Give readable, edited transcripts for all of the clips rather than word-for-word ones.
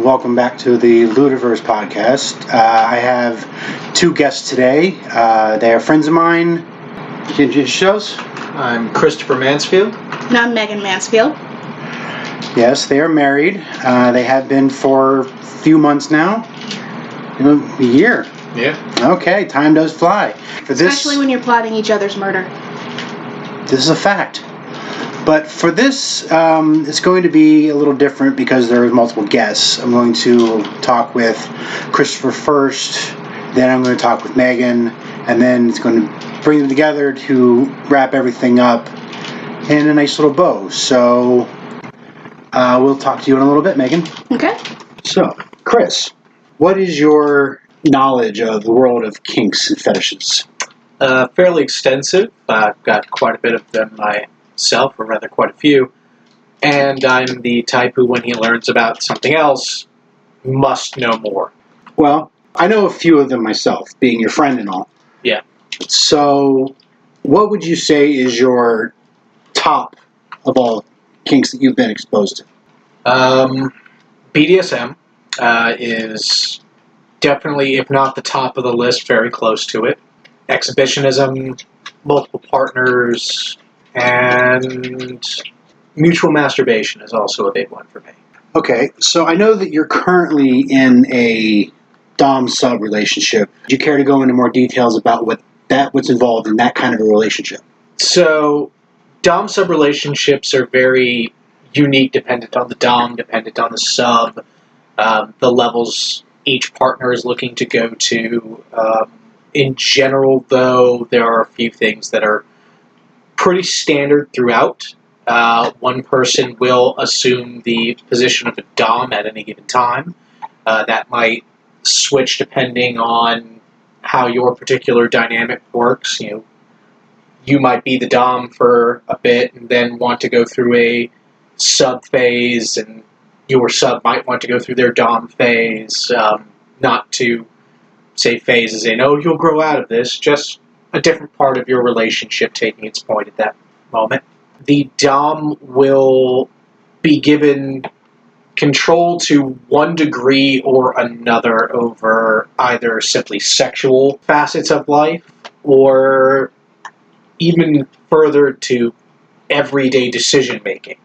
welcome back to the Ludiverse podcast. I have two guests today. They are friends of mine. Can you introduce yourselves? I'm Christopher Mansfield. And I'm Megan Mansfield. Yes, they are married. They have been for a few months now. A year. Yeah. Okay, time does fly. Especially when you're plotting each other's murder. This is a fact. But for this, it's going to be a little different because there are multiple guests. I'm going to talk with Christopher first, then I'm going to talk with Megan, and then it's going to bring them together to wrap everything up in a nice little bow. So we'll talk to you in a little bit, Megan. Okay. So, Chris, what is your knowledge of the world of kinks and fetishes? Fairly extensive. I've got quite a bit of them myself, or rather quite a few. And I'm the type who, when he learns about something else, must know more. Well, I know a few of them myself, being your friend and all. Yeah. So, what would you say is your top of all kinks that you've been exposed to? BDSM is definitely, if not the top of the list, very close to it. Exhibitionism, multiple partners, and mutual masturbation is also a big one for me. Okay, so I know that you're currently in a dom-sub relationship. Would you care to go into more details about what's involved in that kind of a relationship? So, dom-sub relationships are very unique, dependent on the dom, dependent on the sub, the levels each partner is looking to go to. In general, though, there are a few things that are pretty standard throughout. One person will assume the position of a dom at any given time. That might switch depending on how your particular dynamic works. You might be the dom for a bit and then want to go through a sub phase, and your sub might want to go through their dom phase. Not to say phase as in, oh, you'll grow out of this, just a different part of your relationship taking its point at that moment. The dom will be given control to one degree or another over either simply sexual facets of life or even further to everyday decision making.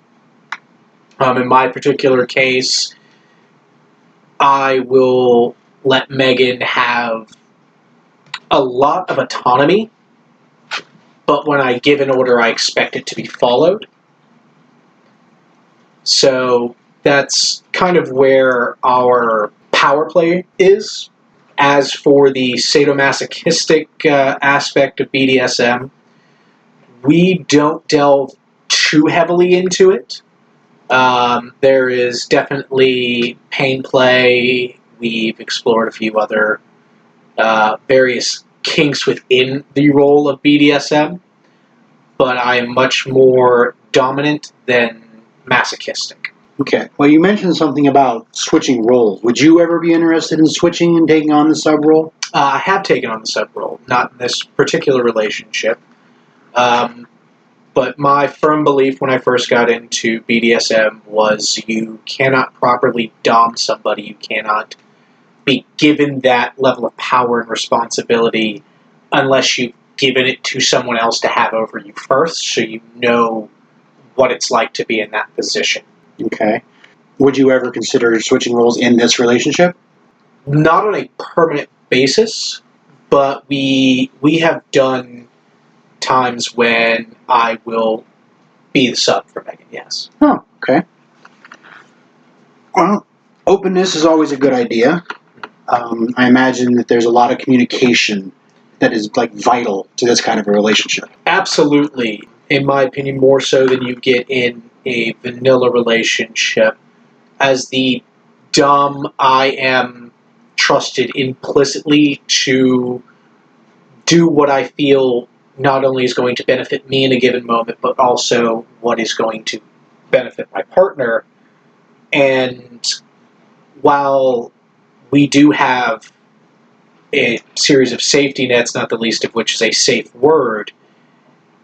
In my particular case, I will let Megan have a lot of autonomy, but when I give an order, I expect it to be followed. So that's kind of where our power play is. As for the sadomasochistic aspect of BDSM, we don't delve too heavily into it. There is definitely pain play. We've explored a few other various kinks within the role of BDSM, but I am much more dominant than masochistic. Okay. Well, you mentioned something about switching roles. Would you ever be interested in switching and taking on the sub role? I have taken on the sub role, not in this particular relationship. But my firm belief when I first got into BDSM was you cannot properly dom somebody. You cannot be given that level of power and responsibility unless you've given it to someone else to have over you first, so you know what it's like to be in that position. Okay. Would you ever consider switching roles in this relationship? Not on a permanent basis, but we have done times when I will be the sub for Megan, yes. Oh, okay. Well, openness is always a good idea. I imagine that there's a lot of communication that is vital to this kind of a relationship. Absolutely. In my opinion, more so than you get in a vanilla relationship. As the dom, I am trusted implicitly to do what I feel not only is going to benefit me in a given moment, but also what is going to benefit my partner. And while we do have a series of safety nets, not the least of which is a safe word,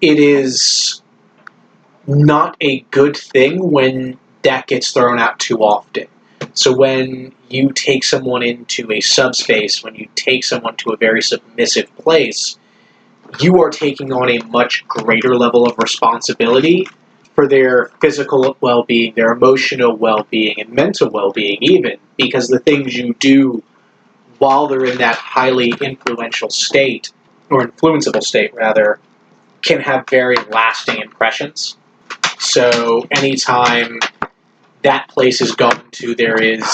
it is not a good thing when that gets thrown out too often. So when you take someone into a subspace, when you take someone to a very submissive place, you are taking on a much greater level of responsibility for their physical well-being, their emotional well-being, and mental well-being even, because the things you do while they're in that highly influential state, or influenceable state rather, can have very lasting impressions. So anytime that place is going to, there is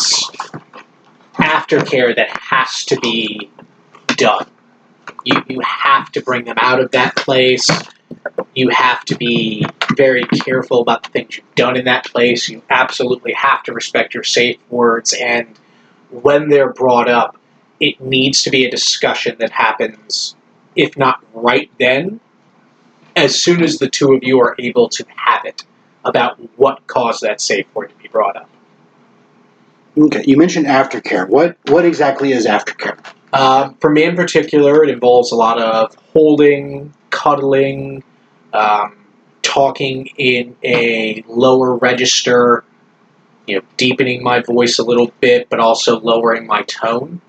aftercare that has to be done. You have to bring them out of that place. You have to be very careful about the things you've done in that place. You absolutely have to respect your safe words, and when they're brought up, it needs to be a discussion that happens, if not right then, as soon as the two of you are able to have it, about what caused that safe word to be brought up. Okay, you mentioned aftercare. What exactly is aftercare? For me in particular, it involves a lot of holding, cuddling, talking in a lower register, deepening my voice a little bit, but also lowering my tone.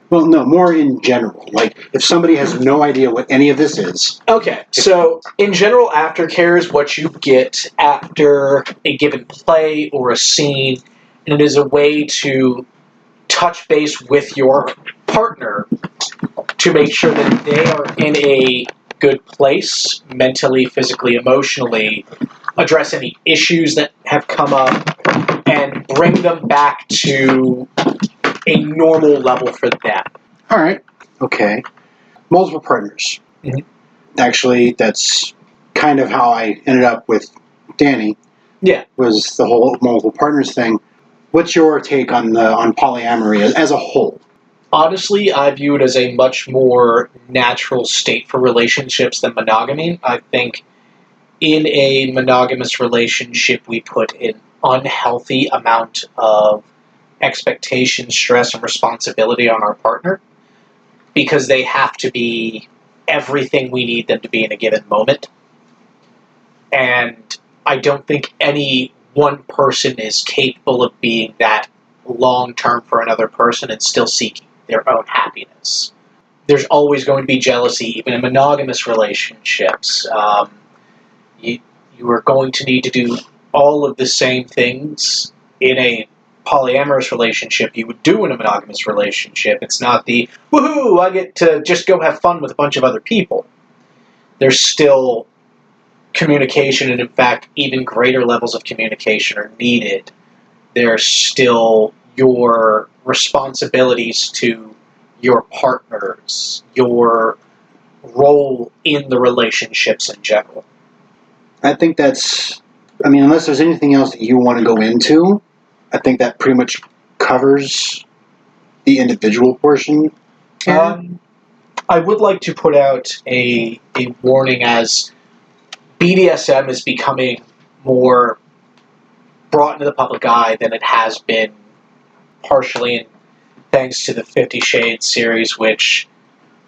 Well, no, more in general. Like, if somebody has no idea what any of this is. Okay, so in general, aftercare is what you get after a given play or a scene, and it is a way to touch base with your partner to make sure that they are in a good place, mentally, physically, emotionally, address any issues that have come up, and bring them back to a normal level for them. All right. Okay. Multiple partners. Mhm. Actually, that's kind of how I ended up with Danny. Yeah. Was the whole multiple partners thing. What's your take on polyamory as a whole? Honestly, I view it as a much more natural state for relationships than monogamy. I think in a monogamous relationship, we put an unhealthy amount of expectation, stress, and responsibility on our partner because they have to be everything we need them to be in a given moment. And I don't think any one person is capable of being that long-term for another person and still seeking their own happiness. There's always going to be jealousy, even in monogamous relationships. You are going to need to do all of the same things in a polyamorous relationship you would do in a monogamous relationship. It's not the, woohoo, I get to just go have fun with a bunch of other people. There's still communication, and in fact, even greater levels of communication are needed. There's still your responsibilities to your partners, your role in the relationships in general. I think unless there's anything else that you want to go into, I think that pretty much covers the individual portion. I would like to put out a warning as BDSM is becoming more brought into the public eye than it has been, partially thanks to the 50 Shades series, which,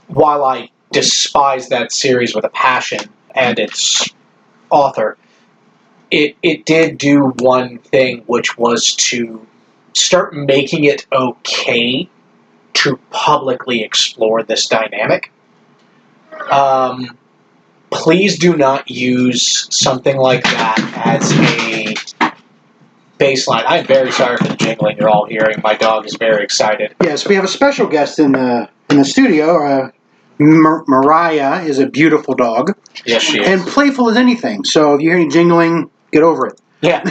while I despise that series with a passion and its author, it did do one thing, which was to start making it okay to publicly explore this dynamic. Please do not use something like that as a baseline. I'm very sorry for the jingling you're all hearing. My dog is very excited. Yes, we have a special guest in the studio. Mariah is a beautiful dog. Yes, she is. And playful as anything. So if you hear any jingling, get over it. Yeah.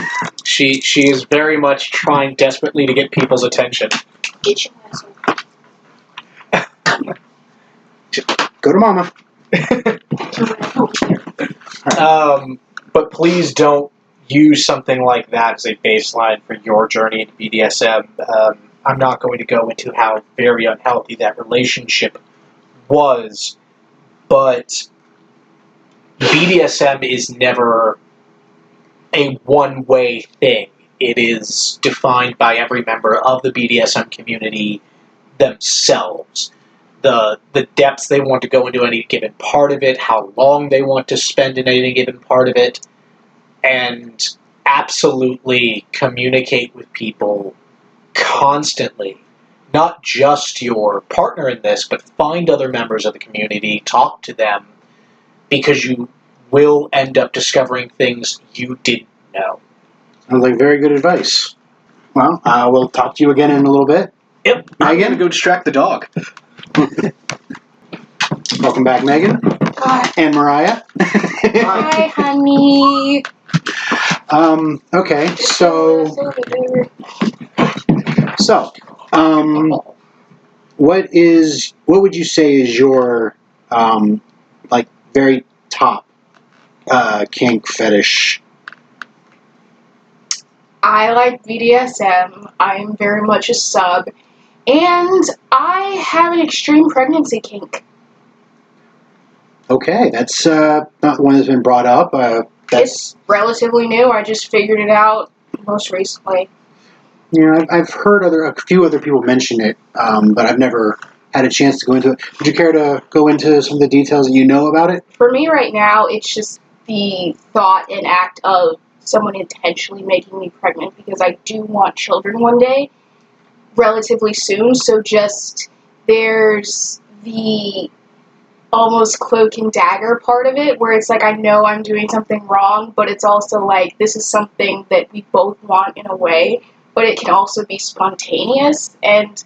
She is very much trying desperately to get people's attention. Go to mama. But please don't use something like that as a baseline for your journey into BDSM. I'm not going to go into how very unhealthy that relationship was, but BDSM is never a one-way thing. It is defined by every member of the BDSM community themselves. The depths they want to go into any given part of it, how long they want to spend in any given part of it, and absolutely communicate with people constantly, not just your partner in this, but find other members of the community, talk to them, because you will end up discovering things you didn't know. Sounds like very good advice. Well, we'll talk to you again in a little bit. Yep. I'm going to go distract the dog. Welcome back, Megan. Hi. And Mariah. Hi, honey. Okay, so, what would you say is your, like, very top, kink fetish? I like BDSM. I'm very much a sub. And I have an extreme pregnancy kink. Okay, that's, not one that's been brought up. It's relatively new. I just figured it out most recently. Yeah, I've heard a few other people mention it, but I've never had a chance to go into it. Would you care to go into some of the details that you know about it? For me right now, it's just the thought and act of someone intentionally making me pregnant, because I do want children one day, relatively soon. So just there's the almost cloak and dagger part of it, where it's like I know I'm doing something wrong, but it's also like this is something that we both want in a way, but it can also be spontaneous, and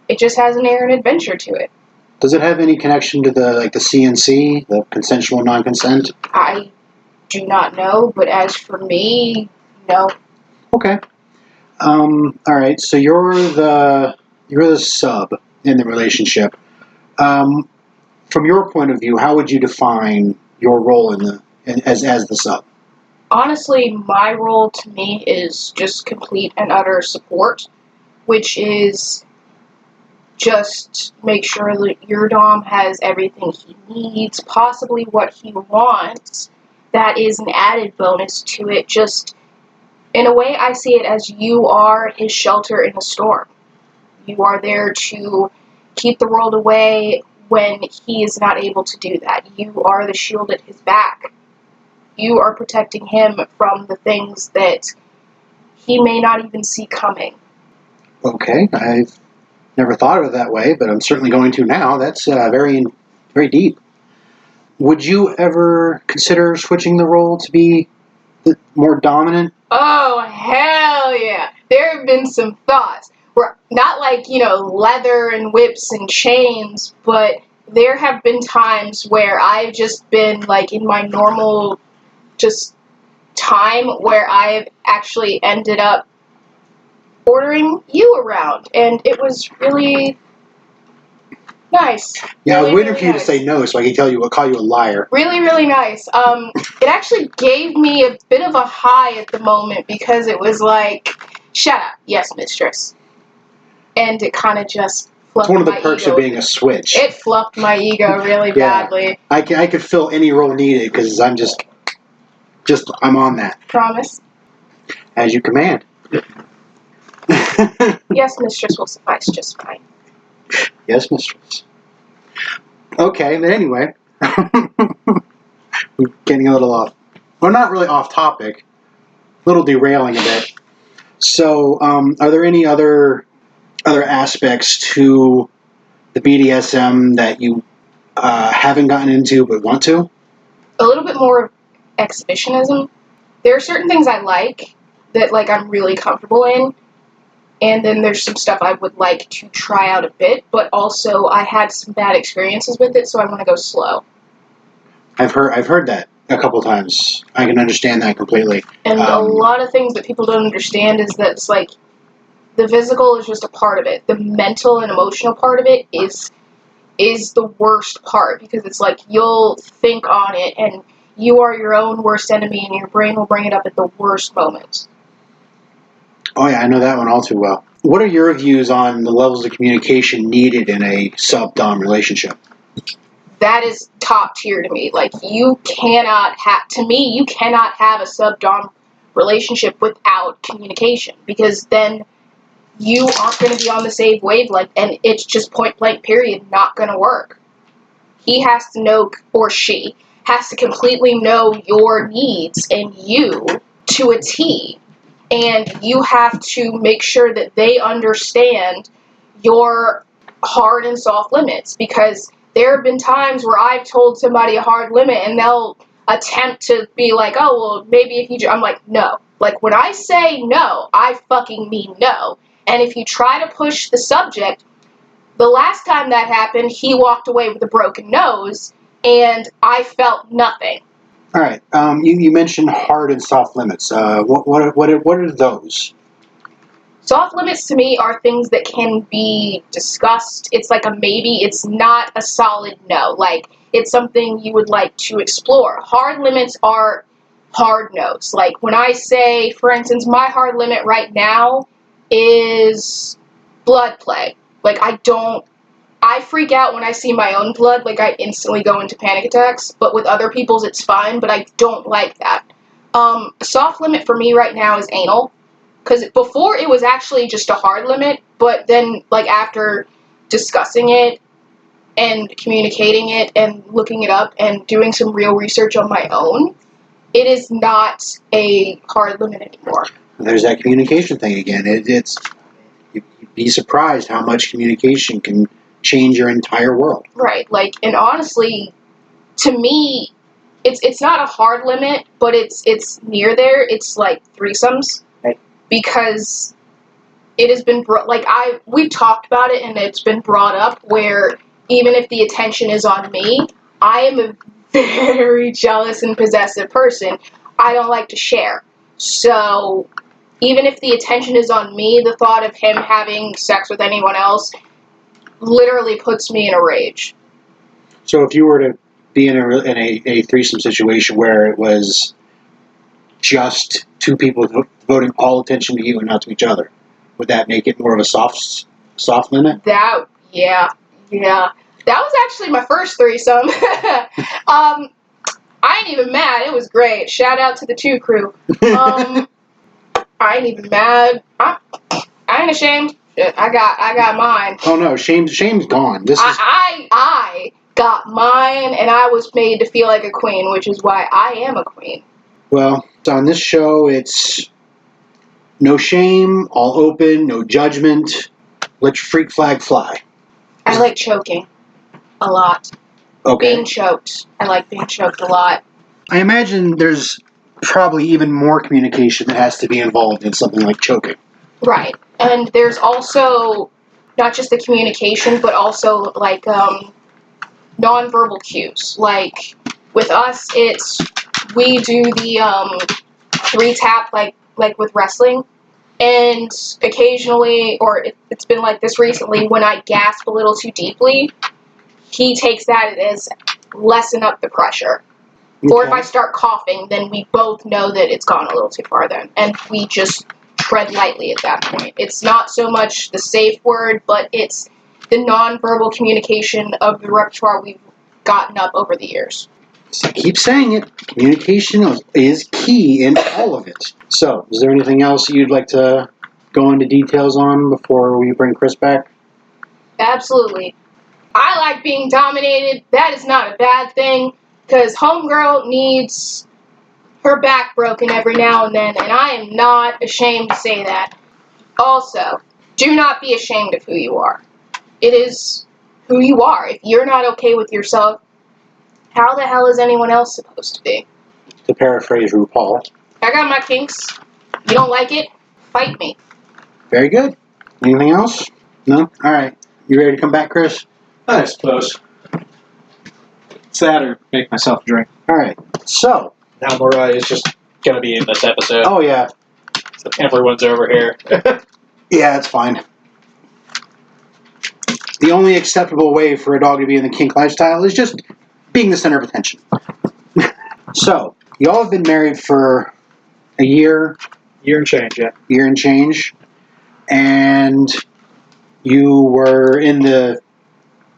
it just has an air and adventure to it. Does it have any connection to the CNC, the consensual non-consent? I do not know, but as for me, no. Okay. All right. So you're the sub in the relationship. From your point of view, how would you define your role as the sub? Honestly, my role to me is just complete and utter support, which is just make sure that your dom has everything he needs, possibly what he wants. That is an added bonus to it. Just, in a way, I see it as you are his shelter in a storm. You are there to keep the world away when he is not able to do that. You are the shield at his back. You are protecting him from the things that he may not even see coming. Okay. I've never thought of it that way, but I'm certainly going to now. That's very, very deep. Would you ever consider switching the role to be more dominant? Oh, hell yeah. There have been some thoughts. Where, not like, leather and whips and chains, but there have been times where I've just been, like, in my normal just time where I've actually ended up ordering you around, and it was really nice. Yeah, I was Really, waiting really for you nice. to say no so I could call you a liar. Really, really nice. It actually gave me a bit of a high at the moment, because it was like, shut up, yes, mistress. And it kind of just fluffed It's one of the my perks ego. of being a switch. It fluffed my ego really Yeah. badly. I could fill any role needed because I'm I'm on that. Promise. As you command. Yes, mistress will suffice just fine. Yes, mistress. Okay, but anyway, we're getting a little off. Well, not really off topic. A little derailing a bit. So, are there any other aspects to the BDSM that you haven't gotten into but want to? A little bit more of exhibitionism. There are certain things I like that I'm really comfortable in, and then there's some stuff I would like to try out a bit, but also I had some bad experiences with it, so I want to go slow. I've heard that a couple times. I can understand that completely. And a lot of things that people don't understand is that it's like the physical is just a part of it. The mental and emotional part of it is the worst part, because it's like you'll think on it and you are your own worst enemy, and your brain will bring it up at the worst moments. Oh yeah, I know that one all too well. What are your views on the levels of communication needed in a sub-dom relationship? That is top tier to me. You cannot have a sub-dom relationship without communication, because then you aren't going to be on the same wavelength, and it's just point blank period not going to work. He has to know, or she has to completely know your needs and you to a T. and you have to make sure that they understand your hard and soft limits, because there have been times where I've told somebody a hard limit and they'll attempt to be like, oh, well, maybe if you I'm like, no. Like, when I say no, I fucking mean no. And if you try to push the subject, the last time that happened, he walked away with a broken nose, and I felt nothing. All right. You mentioned hard and soft limits. What are those? Soft limits to me are things that can be discussed. It's like a maybe. It's not a solid no. Like, it's something you would like to explore. Hard limits are hard no's. Like, when I say, for instance, my hard limit right now is blood play. Like, I freak out when I see my own blood. Like, I instantly go into panic attacks. But with other people's, it's fine. But I don't like that. A soft limit for me right now is anal. Because before it was actually just a hard limit, but then, like, after discussing it and communicating it and looking it up and doing some real research on my own, it is not a hard limit anymore. There's that communication thing again. You'd be surprised how much communication can change your entire world. Right. Like, and honestly, to me, it's not a hard limit, but it's near there. It's like threesomes. Because it has been we've talked about it, and it's been brought up where even if the attention is on me, I am a very jealous and possessive person. I don't like to share. So even if the attention is on me, the thought of him having sex with anyone else literally puts me in a rage. So if you were to be in a threesome situation where it was just two people devoting all attention to you and not to each other, would that make it more of a soft limit? Yeah. That was actually my first threesome. I ain't even mad. It was great. Shout out to the 2 crew. I ain't even mad. I ain't ashamed. I got mine. Oh no, shame's gone. I got mine, and I was made to feel like a queen, which is why I am a queen. Well, on this show, it's no shame, all open, no judgment. Let your freak flag fly. I like choking a lot. Okay. Being choked. I like being choked a lot. I imagine there's probably even more communication that has to be involved in something like choking. Right. And there's also not just the communication, but also, like, nonverbal cues. Like, with us, we do the 3-tap, like with wrestling, and occasionally, or it's been like this recently, when I gasp a little too deeply, he takes that as lessen up the pressure. Okay. Or if I start coughing, then we both know that it's gone a little too far then, and we just tread lightly at that point. It's not so much the safe word, but it's the nonverbal communication of the repertoire we've gotten up over the years. So I keep saying it. Communication is key in all of it. So, is there anything else you'd like to go into details on before we bring Chris back? Absolutely. I like being dominated. That is not a bad thing, because homegirl needs her back broken every now and then, and I am not ashamed to say that. Also, do not be ashamed of who you are. It is who you are. If you're not okay with yourself, how the hell is anyone else supposed to be? To paraphrase RuPaul. I got my kinks. You don't like it? Fight me. Very good. Anything else? No? Alright. You ready to come back, Chris? I suppose. It's that or make myself a drink. Alright. So. Now Mariah is just going to be in this episode. Oh, yeah. So everyone's over here. Yeah, that's fine. The only acceptable way for a dog to be in the kink lifestyle is just being the center of attention. So, y'all have been married for a year. Year and change, yeah. Year and change. And you were in the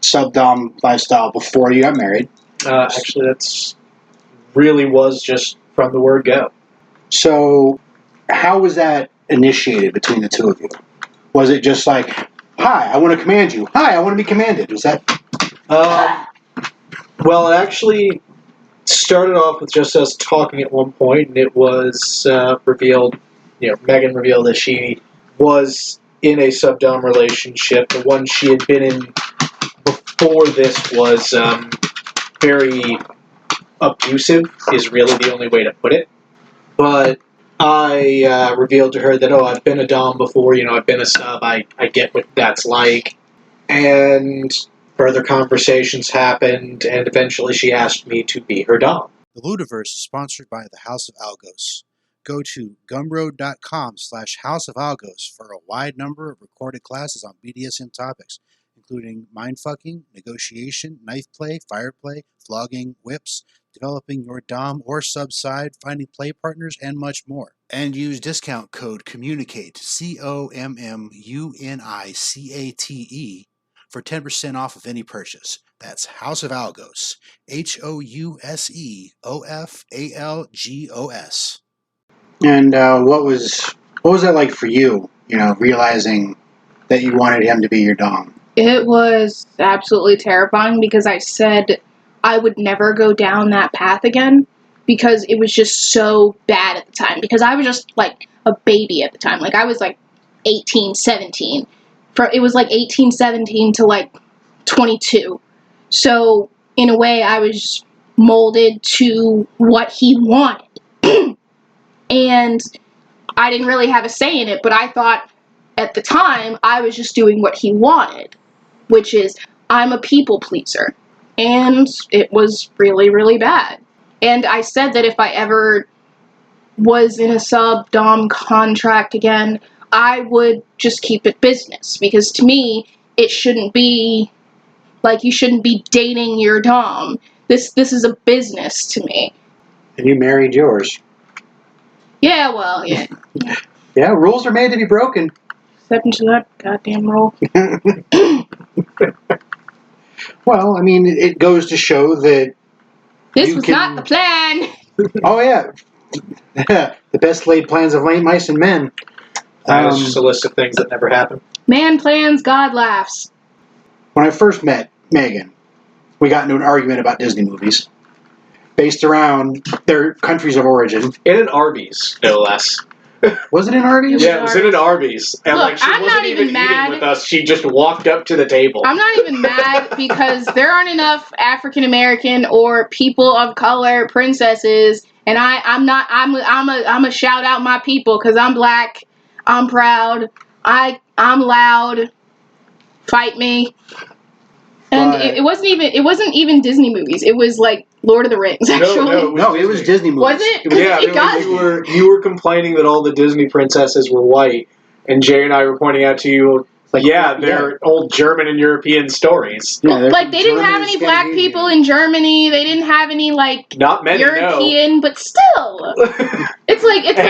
sub-dom lifestyle before you got married. Actually, that's really was just from the word go. So, how was that initiated between the two of you? Was it just like, hi, I want to command you. Hi, I want to be commanded. Was that... Well, it actually started off with just us talking at one point, and it was revealed Megan revealed that she was in a sub-dom relationship. The one she had been in before this was very abusive, is really the only way to put it. But I revealed to her that, I've been a dom before, I've been a sub, I get what that's like. And further conversations happened, and eventually she asked me to be her dom. The Ludiverse is sponsored by the House of Algos. Go to gumroad.com/House of Algos for a wide number of recorded classes on BDSM topics, including mindfucking, negotiation, knife play, fire play, flogging, whips, developing your dom or sub side, finding play partners, and much more. And use discount code COMMUNICATE, COMMUNICATE, for 10% off of any purchase. That's House of Algos, HOUSEOFALGOS. And what was that like for you? Realizing that you wanted him to be your dom. It was absolutely terrifying because I said I would never go down that path again because it was just so bad at the time. Because I was just like a baby at the time. Like I was like 18, 17. It was like 18, 17 to like 22. So in a way I was molded to what he wanted. And I didn't really have a say in it, but I thought at the time I was just doing what he wanted, which is I'm a people pleaser. And it was really, really bad. And I said that if I ever was in a sub-dom contract again, I would just keep it business. Because to me, it shouldn't be, like, you shouldn't be dating your dom. This is a business to me. And you married yours. Yeah, well, yeah. Yeah, rules are made to be broken. Step into that goddamn role. Well, I mean, it goes to show that This was not the plan. Oh, yeah. The best laid plans of mice and men. That is just a list of things that never happened. Man plans, God laughs. When I first met Megan, we got into an argument about Disney movies based around their countries of origin. In an Arby's, no less. Was it in Arby's? Yeah, it was in an Arby's. And Look, she I'm wasn't not even mad. eating with us. She just walked up to the table. I'm not even mad because there aren't enough African American or people of color princesses, and I'm a shout out my people because I'm black, I'm proud, I'm loud. Fight me. And it wasn't even Disney movies. It was like Lord of the Rings, actually. No, it was Disney movies. Was it? You were complaining that all the Disney princesses were white, and Jay and I were pointing out to you, they're old German and European stories. Yeah, like they didn't have any black people in Germany. They didn't have any not many, European, but still, it's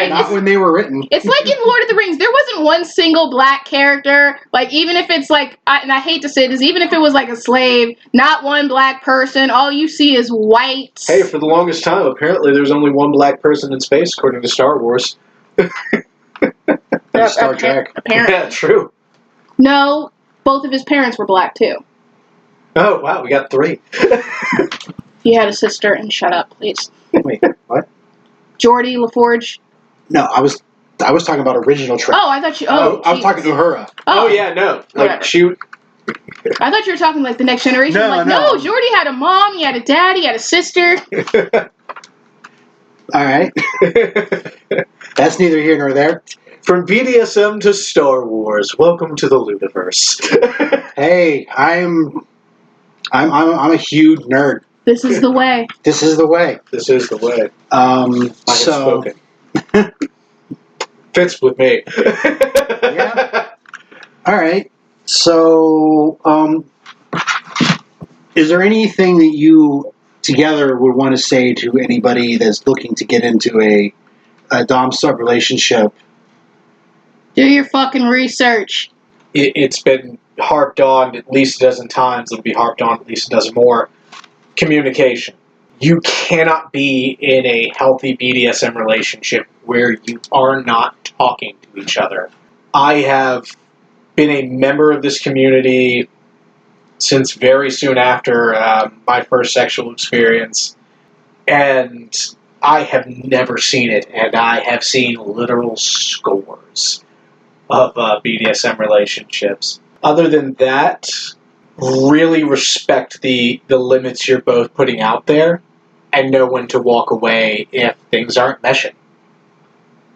not when they were written. It's like in Lord of the Rings, there wasn't one single black character. Like even if it's and I hate to say this, even if it was like a slave, not one black person. All you see is white. Hey, for the longest time, apparently there's only one black person in space, according to Star Wars. Star Trek. Apparently, Yeah, true. No, both of his parents were black too. Oh wow, we got 3. He had a sister, and shut up, please. Wait, what? Geordie LaForge. No, I was talking about original Trek. Oh, I thought you. I was talking to Uhura. Oh yeah, no, Whatever. I thought you were talking like the next generation. No, Geordie had a mom, he had a dad, he had a sister. All right. That's neither here nor there. From BDSM to Star Wars, welcome to the Ludiverse. Hey, I'm a huge nerd. This is the way. This is the way. This is the way. I have spoken. Fits with me. Yeah. All right. So, is there anything that you together would want to say to anybody that's looking to get into a dom sub relationship? Do your fucking research. It's been harped on at least a dozen times. It'll be harped on at least a dozen more. Communication. You cannot be in a healthy BDSM relationship where you are not talking to each other. I have been a member of this community since very soon after my first sexual experience, and I have never seen it, and I have seen literal scores of BDSM relationships. Other than that, really respect the limits you're both putting out there, and know when to walk away if things aren't meshing.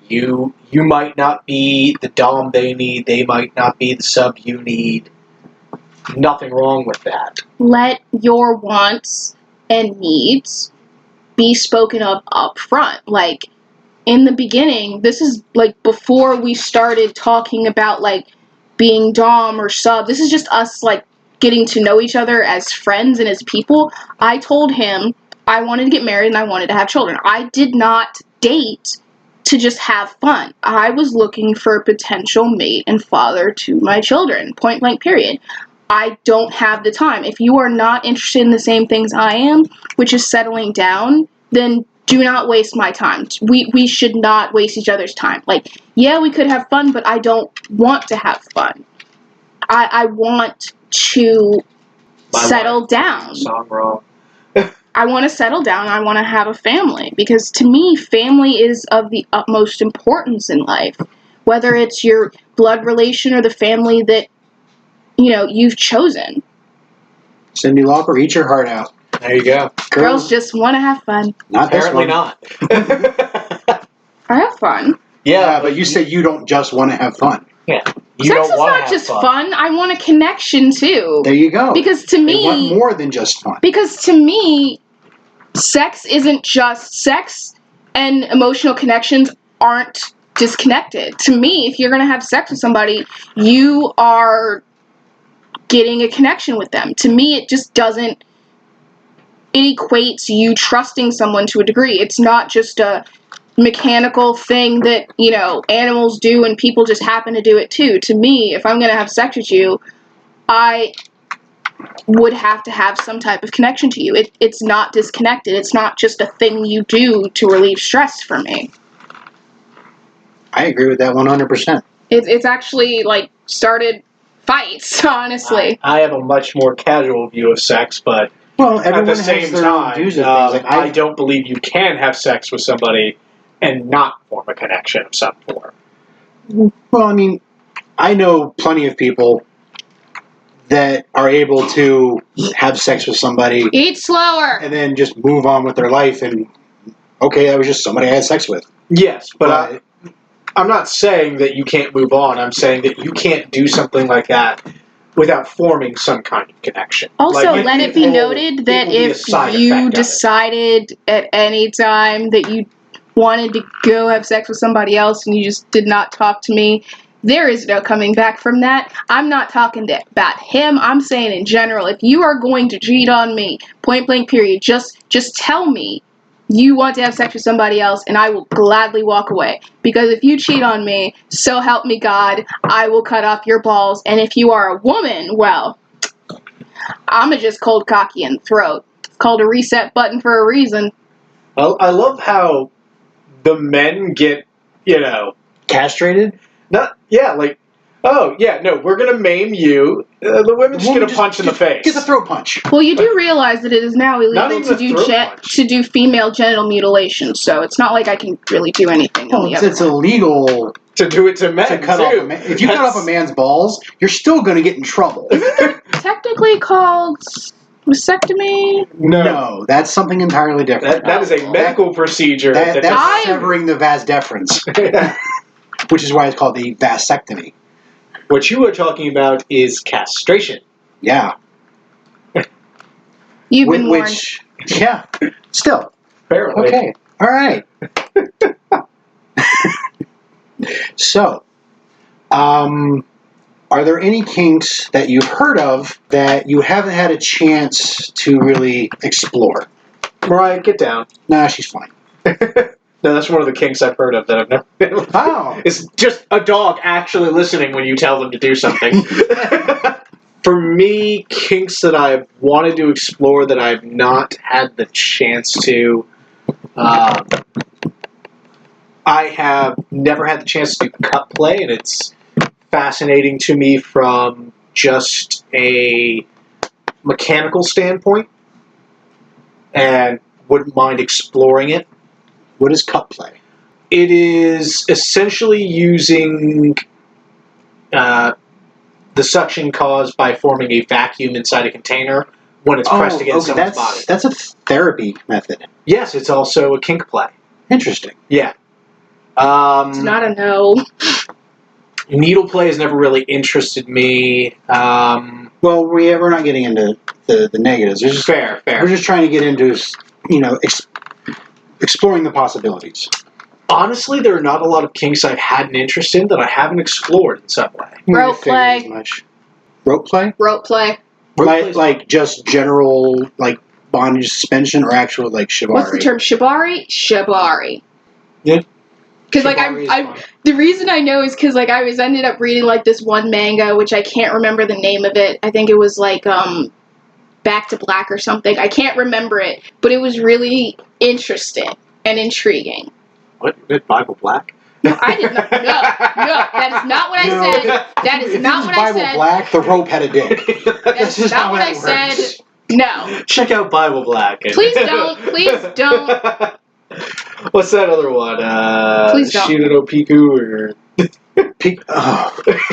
You might not be the dom they need, they might not be the sub you need. Nothing wrong with that. Let your wants and needs be spoken of up front. Like, in the beginning, this is like before we started talking about like being dom or sub. This is just us like getting to know each other as friends and as people. I told him I wanted to get married and I wanted to have children. I did not date to just have fun. I was looking for a potential mate and father to my children. Point blank, period. I don't have the time. If you are not interested in the same things I am, which is settling down, then do not waste my time. We should not waste each other's time. Like, yeah, we could have fun, but I don't want to have fun. I want to settle down. Song wrong. I want to settle down. I want to have a family. Because to me, family is of the utmost importance in life. Whether it's your blood relation or the family that, you know, you've chosen. Cindy Lauper, eat your heart out. There you go. Girls just want to have fun. Not this Apparently one. not. I have fun. Yeah, but you say you don't just want to have fun. Yeah. You Sex don't is wanna not have just fun. I want a connection too. There you go. Because to They me, want more than just fun. because to me, sex isn't just sex, and emotional connections aren't disconnected. To me, if you're going to have sex with somebody, you are getting a connection with them. To me, it just doesn't, it equates you trusting someone to a degree. It's not just a mechanical thing that, you know, animals do and people just happen to do it too. To me, if I'm going to have sex with you, I would have to have some type of connection to you. It's not disconnected. It's not just a thing you do to relieve stress for me. I agree with that 100%. It's actually, like, started fights, honestly. I have a much more casual view of sex, but Well, at everyone the has same their own time, views of things. Like, I don't believe you can have sex with somebody and not form a connection of some form. Well, I mean, I know plenty of people that are able to have sex with somebody Eat slower! and then just move on with their life and, okay, that was just somebody I had sex with. Yes, but I'm not saying that you can't move on. I'm saying that you can't do something like that without forming some kind of connection. Also, Like, let it be noted that if you decided at any time that you wanted to go have sex with somebody else and you just did not talk to me, there is no coming back from that. I'm not talking about him. I'm saying in general, if you are going to cheat on me, point blank period, just tell me you want to have sex with somebody else and I will gladly walk away. Because if you cheat on me, so help me God, I will cut off your balls. And if you are a woman, well, I'ma just cold cocky in the throat. It's called a reset button for a reason. I love how the men get, you know, Castrated? we're gonna maim you. The women just get a punch in the face. Get the throat punch. Well, you do realize that it is now Not illegal even a throat punch. to do female genital mutilation, so it's not like I can really do anything on Well, the other it's one. illegal To do it to men, to cut too. off a man. If you cut off a man's balls, you're still going to get in trouble. Technically called vasectomy? No. That's something entirely different. That is a medical procedure. That's I- severing the vas deferens, which is why it's called the vasectomy. What you are talking about is castration. Yeah. You've been warned. Which, yeah, still. Apparently. Okay. All right. So, are there any kinks that you've heard of that you haven't had a chance to really explore? Mariah, get down. Nah, she's fine. No, that's one of the kinks I've heard of that I've never been able to. Oh. It's just a dog actually listening when you tell them to do something. For me, kinks that I've wanted to explore that I've not had the chance to, I have never had the chance to do cut play, and it's fascinating to me from just a mechanical standpoint, and wouldn't mind exploring it. What is cup play? It is essentially using the suction caused by forming a vacuum inside a container when it's pressed against someone's body. That's a therapy method. Yes, it's also a kink play. Interesting. Yeah. It's not a no. Needle play has never really interested me. Well, we're not getting into the negatives. Fair. We're just trying to get into, exploring the possibilities. Honestly, there are not a lot of kinks I've had an interest in that I haven't explored in some way. Rope play. Rope play? Rope play. Like just general bondage suspension, or actual shibari? What's the term? Shibari? Shibari. Yeah. Because Shibari is fine. the reason I know is because I was ended up reading this one manga, which I can't remember the name of it. I think it was Back to Black or something. I can't remember it, but it was really interesting and intriguing. What? You did Bible Black? No, I did not. No, that is not what I said. That is not what I said. Bible Black, the rope had a dick. That's just not how what that I works. said. No. Check out Bible Black. Please don't. Please don't. What's that other one? Please don't. Shiro no Piku or...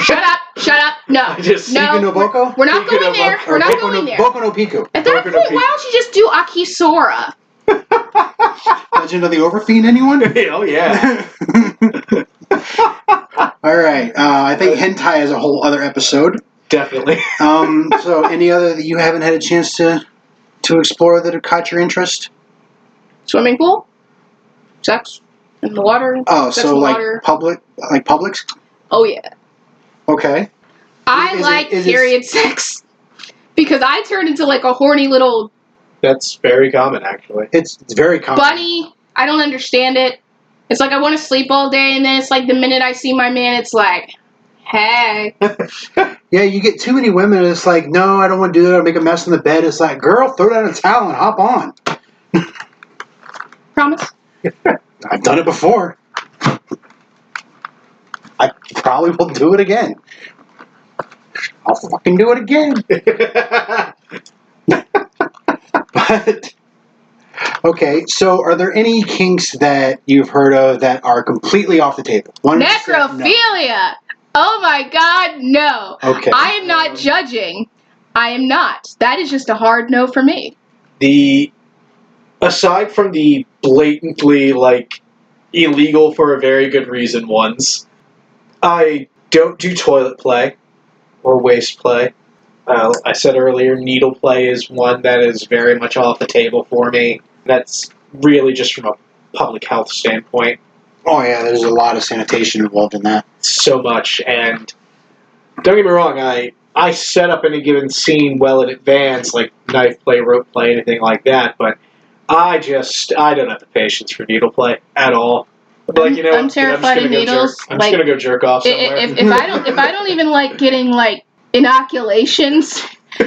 Shut up. No. Piku no Boko? We're not Piku no going there. Boko. We're not going there. Boko no Piku. At that point, why don't you just do Akisora? Legend of the Overfiend, anyone? Oh, yeah. All right. I think hentai is a whole other episode. Definitely. So, any other that you haven't had a chance to explore that have caught your interest? Swimming pool? Sex? In the water? Oh, Sex so in the water? Publix? Oh, yeah. Okay. I like period sex. Because I turn into a horny little... That's very common, actually. It's very common. bunny. I don't understand it. It's I want to sleep all day, and then it's the minute I see my man, it's hey. Yeah, you get too many women, and it's no, I don't want to do that. I'll make a mess in the bed. It's girl, throw down a towel and hop on. Promise? I've done it before. I probably will do it again. I'll fucking do it again. But, okay, so are there any kinks that you've heard of that are completely off the table? Necrophilia! Oh my god, no. Okay. I am not judging. I am not. That is just a hard no for me. Aside from the blatantly, illegal for a very good reason ones, I don't do toilet play or waste play. I said earlier, needle play is one that is very much off the table for me. That's really just from a public health standpoint. Oh yeah, there's a lot of sanitation involved in that. So much, and don't get me wrong, I set up any given scene well in advance, like knife play, rope play, anything like that, but I don't have the patience for needle play at all. I'm terrified of needles. I'm just gonna go jerk off somewhere. If I don't even getting inoculations,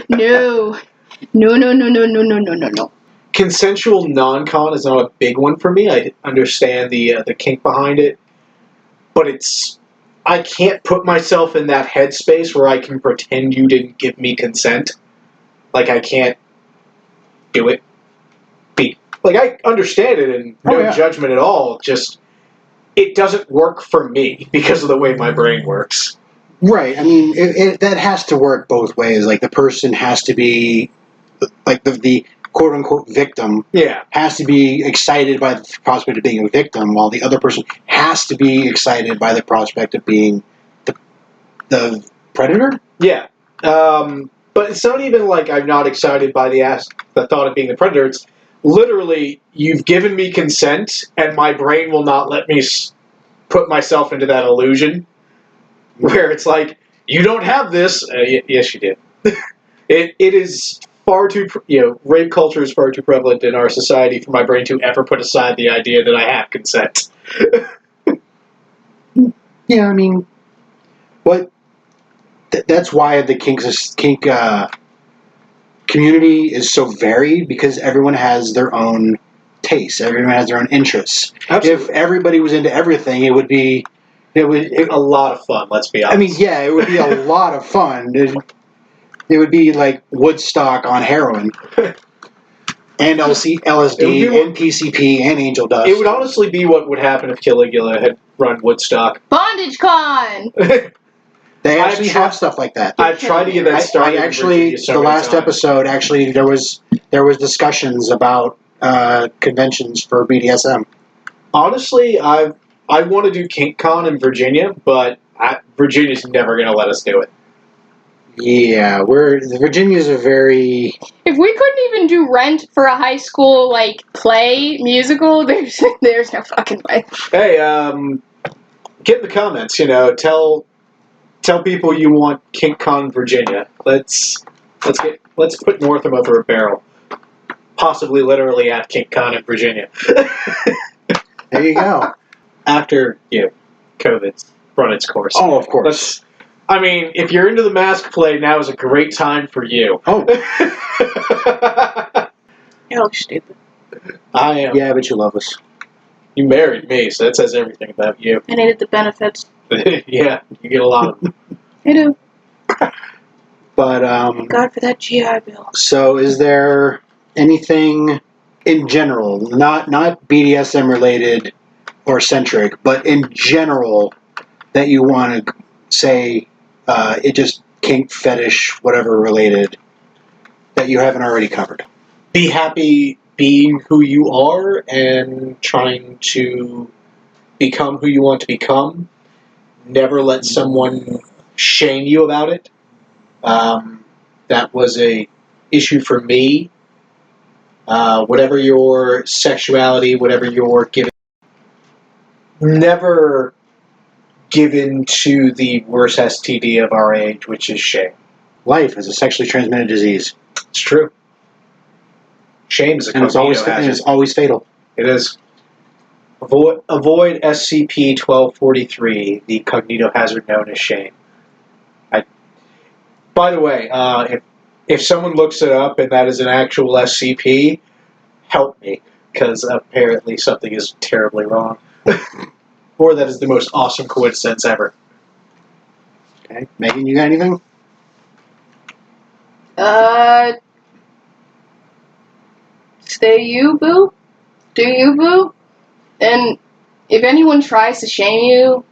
no. Consensual non-con is not a big one for me. I understand the kink behind it, but I can't put myself in that headspace where I can pretend you didn't give me consent. I can't do it. I understand it and no judgment at all. Just it doesn't work for me because of the way my brain works. Right. I mean, that has to work both ways. The person has to be, the quote-unquote victim has to be excited by the prospect of being a victim, while the other person has to be excited by the prospect of being the predator? Yeah. But it's not even I'm not excited by the thought of being the predator. It's literally, you've given me consent, and my brain will not let me put myself into that illusion. Where it's you don't have this. Yes, you do. It is far too, rape culture is far too prevalent in our society for my brain to ever put aside the idea that I have consent. Yeah, I mean, that's why the kink community is so varied, because everyone has their own tastes. Everyone has their own interests. Absolutely. If everybody was into everything, it would be a lot of fun, let's be honest. I mean, yeah, it would be a lot of fun. It would be like Woodstock on heroin. and LSD, It would be- and PCP, and angel dust. It would honestly be what would happen if Caligula had run Woodstock. Bondage Con! They actually I've tried- have stuff like that. I've tried to get that started. I in actually, Virginia so the many last times. episode, actually, there was discussions about conventions for BDSM. Honestly, I want to do KinkCon in Virginia, but Virginia's never going to let us do it. Yeah, Virginia's a very... If we couldn't even do Rent for a high school, like, play, musical, there's no fucking way. Hey, get in the comments, tell people you want KinkCon Virginia. Let's put Northam over a barrel. Possibly literally at KinkCon in Virginia. There you go. After, COVID's run its course. Oh, of course. If you're into the mask play, now is a great time for you. Oh, You're stupid. I am. yeah, but you love us. You married me, so that says everything about you. I needed the benefits. Yeah, you get a lot of them. I do. But, God for that GI Bill. so is there anything in general, not BDSM related or centric, but in general that you want to say it just kink, fetish, whatever related that you haven't already covered? Be happy being who you are and trying to become who you want to become. Never let someone shame you about it. That was a issue for me. Whatever your sexuality, whatever your given, never give in to the worst STD of our age, which is shame. Life is a sexually transmitted disease. It's true. Shame is a And it's cognito always fatal. It is. Avoid SCP-1243, the cognito hazard known as shame. By the way, if someone looks it up and that is an actual SCP, help me, because apparently something is terribly wrong. Or that is the most awesome coincidence ever. Okay, Megan, you got anything? Stay you, boo. Do you, boo. And if anyone tries to shame you,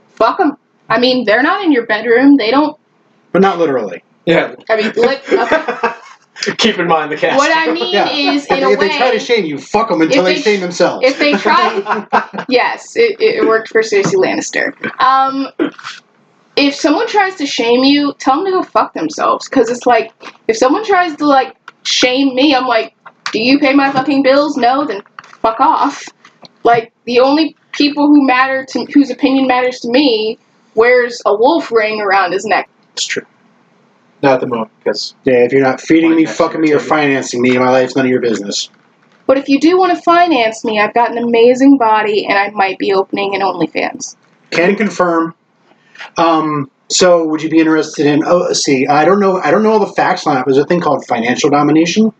fuck them. I mean, they're not in your bedroom. They don't. But not literally. Yeah. I mean, Keep in mind the cast. what I mean Yeah. is, If they try to shame you, fuck them until if they they shame themselves. if they try, yes, it worked for Cersei Lannister. If someone tries to shame you, tell them to go fuck themselves. Because it's like, if someone tries to, like, shame me, I'm like, do you pay my fucking bills? No? Then fuck off. Like, the only people whose opinion matters to me wears a wolf ring around his neck. It's true. Not at the moment, because Yeah, if you're not feeding me, Finance fucking me, or activity. financing me, my life's none of your business. But if you do want to finance me, I've got an amazing body, and I might be opening an OnlyFans. Can confirm. So would you be interested in? Oh, let's see. I don't know all the facts on it. There's a thing called financial domination,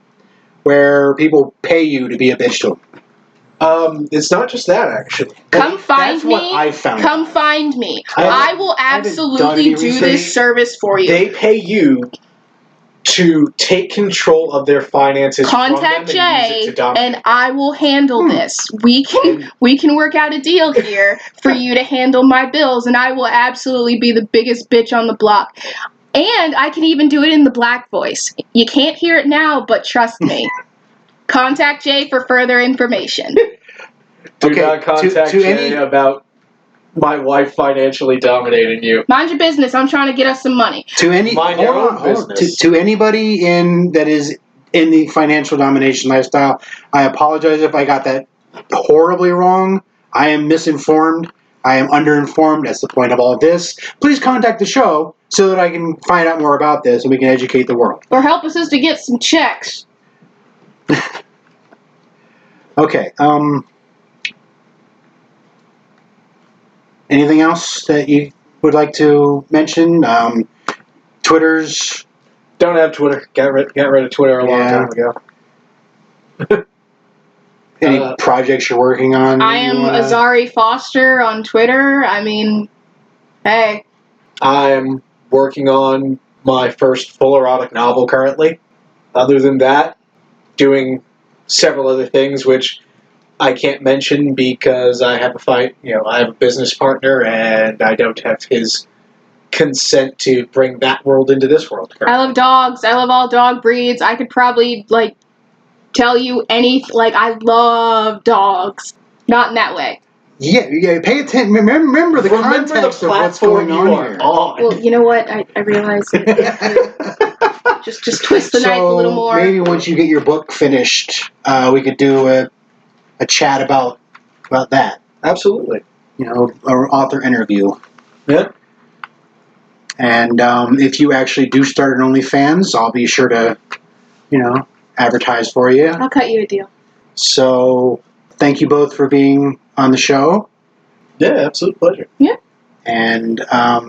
where people pay you to be a bitch to them. it's not just that, actually. Come find That's me. what I found. Come find me. I I will haven't done absolutely any do research. this service for you. They pay you to take control of their finances Contact from them and use Jay, it to dominate. and I will handle this. We can work out a deal here for you to handle my bills, and I will absolutely be the biggest bitch on the block. And I can even do it in the black voice. You can't hear it now, but trust me. Contact Jay for further information. Do Okay, not contact to Jay any- about my wife financially dominating you. Mind your business. I'm trying to get us some money. To any Mind your own business. To anybody that is in the financial domination lifestyle, I apologize if I got that horribly wrong. I am misinformed. I am underinformed. That's the point of all of this. Please contact the show so that I can find out more about this and we can educate the world. Or help us to get some checks. Okay. Anything else that you would like to mention? Twitter's. Don't have Twitter. Got rid of Twitter a long Yeah. time ago. Any projects you're working on? I am Azari Foster on Twitter. I mean, hey. I'm working on my first full erotic novel currently. Other than that, doing several other things which I can't mention because I have I have a business partner and I don't have his consent to bring that world into this world. I love dogs. I love all dog breeds. I could probably, tell you I love dogs. Not in that way. Yeah, pay attention. Remember the context of what's going on here. Well, you know what? I realize just twist the knife a little more. Maybe once you get your book finished, we could do a chat about that. Absolutely. An author interview. Yeah. And if you actually do start an OnlyFans, I'll be sure to, advertise for you. I'll cut you a deal. So, thank you both for being on the show. Yeah, absolute pleasure. Yeah. And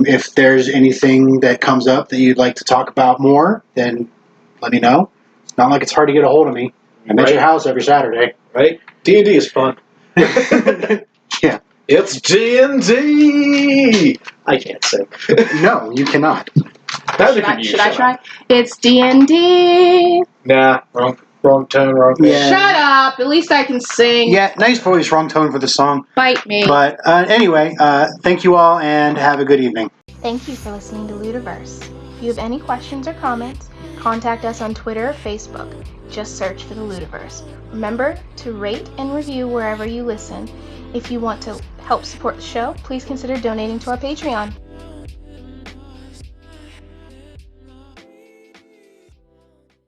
if there's anything that comes up that you'd like to talk about more, then let me know. It's not like it's hard to get a hold of me. I'm at your house every Saturday. Right? D&D is fun. Yeah. It's D&D! I can't sing. No, you cannot. Should I try? It's D&D. Nah, wrong tone, wrong thing. Yeah. Shut up. At least I can sing. Yeah, nice voice, wrong tone for the song. Bite me. But anyway, thank you all and have a good evening. Thank you for listening to Ludiverse. If you have any questions or comments, contact us on Twitter or Facebook. Just search for the Ludiverse. Remember to rate and review wherever you listen. If you want to help support the show, please consider donating to our Patreon.